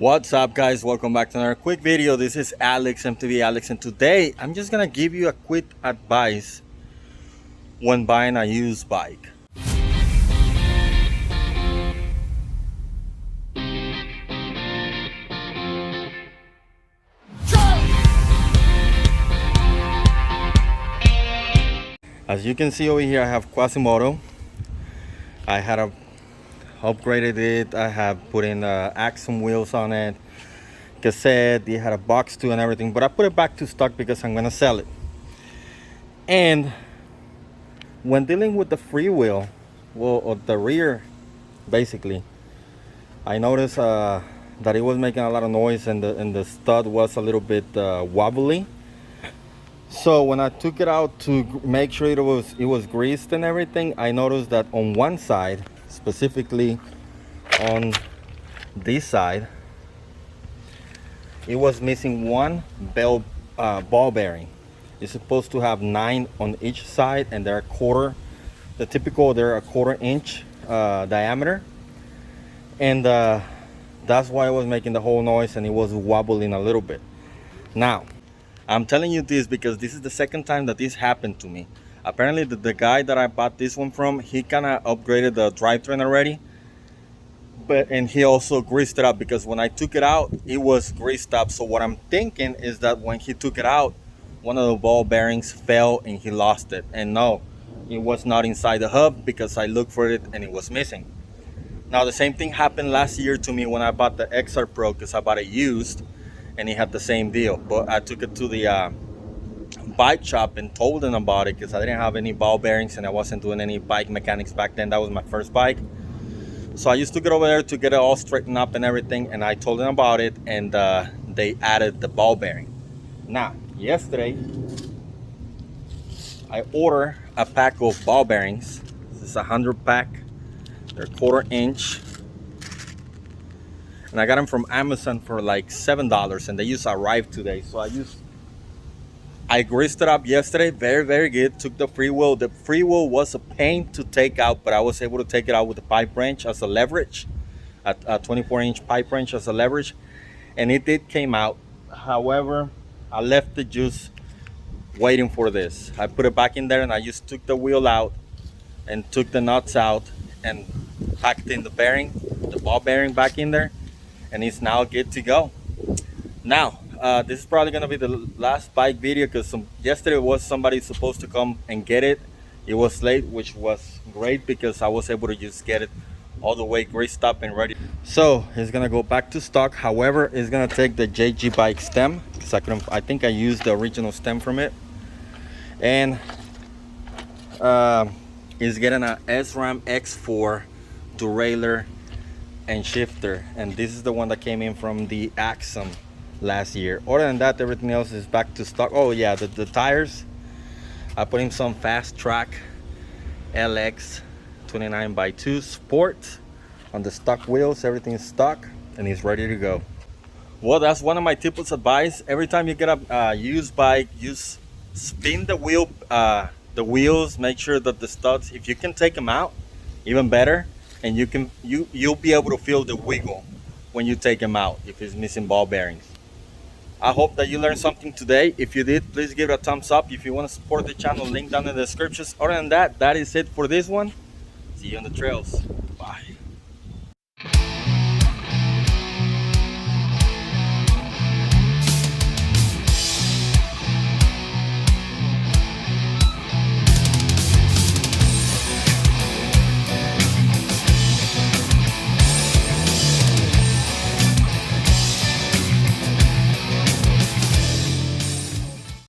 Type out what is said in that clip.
What's up, guys? Welcome back to another quick video. This is Alex, MTV Alex, and today I'm just gonna give you a quick advice when buying a used bike. As you can see over here, I have Quasimodo. I had upgraded it. I have put in Axum wheels on it, cassette. It had a box too and everything, but I put it back to stock because I'm gonna sell it. And when dealing with the freewheel, or the rear, basically, I noticed that it was making a lot of noise, and the stud was a little bit wobbly. So when I took it out to make sure it was greased and everything, I noticed that on one side, specifically on this side, it was missing one ball bearing. It's supposed to have 9 on each side, and they're a quarter inch diameter, and that's why it was making the whole noise, and it was wobbling a little bit. Now I'm telling you this because this is the second time that this happened to me. Apparently the guy that I bought this one from, he kind of upgraded the drivetrain already, and he also greased it up, because when I took it out, it was greased up. So what I'm thinking is that when he took it out, one of the ball bearings fell and he lost it. And no, it was not inside the hub, because I looked for it and it was missing. Now the same thing happened last year to me when I bought the XR Pro, because I bought it used and he had the same deal. But I took it to the bike shop and told them about it, because I didn't have any ball bearings and I wasn't doing any bike mechanics back then. That was my first bike. So I just took it over there to get it all straightened up and everything, and I told them about it, and they added the ball bearing. Now yesterday I ordered a pack of ball bearings. This is a 100 pack. They're quarter inch, and I got them from Amazon for like $7, and they just arrived today. So I greased it up yesterday, very good. Took the freewheel. The freewheel was a pain to take out, but I was able to take it out with a pipe wrench as a leverage, a 24-inch pipe wrench as a leverage, and it did came out. However, I left it just waiting for this. I put it back in there, and I just took the wheel out and took the nuts out and packed in the bearing, the ball bearing back in there, and it's now good to go. Now this is probably gonna be the last bike video, because yesterday was somebody supposed to come and get it. It was late, which was great because I was able to just get it all the way greased up and ready. So it's gonna go back to stock. However, it's gonna take the JG bike stem, because I think I used the original stem from it, and it's getting a SRAM X4 derailleur and shifter, and this is the one that came in from the Axum last year. Other than that, everything else is back to stock. Oh yeah, the tires, I put in some Fast Track LX 29x2 Sport on the stock wheels. Everything is stock and it's ready to go. Well, that's one of my tips advice. Every time you get a used bike, spin the wheels. Make sure that the studs, if you can take them out, even better, and you'll be able to feel the wiggle when you take them out if it's missing ball bearings. I hope that you learned something today. If you did, please give it a thumbs up. If you want to support the channel, link down in the descriptions. Other than that, that is it for this one. See you on the trails.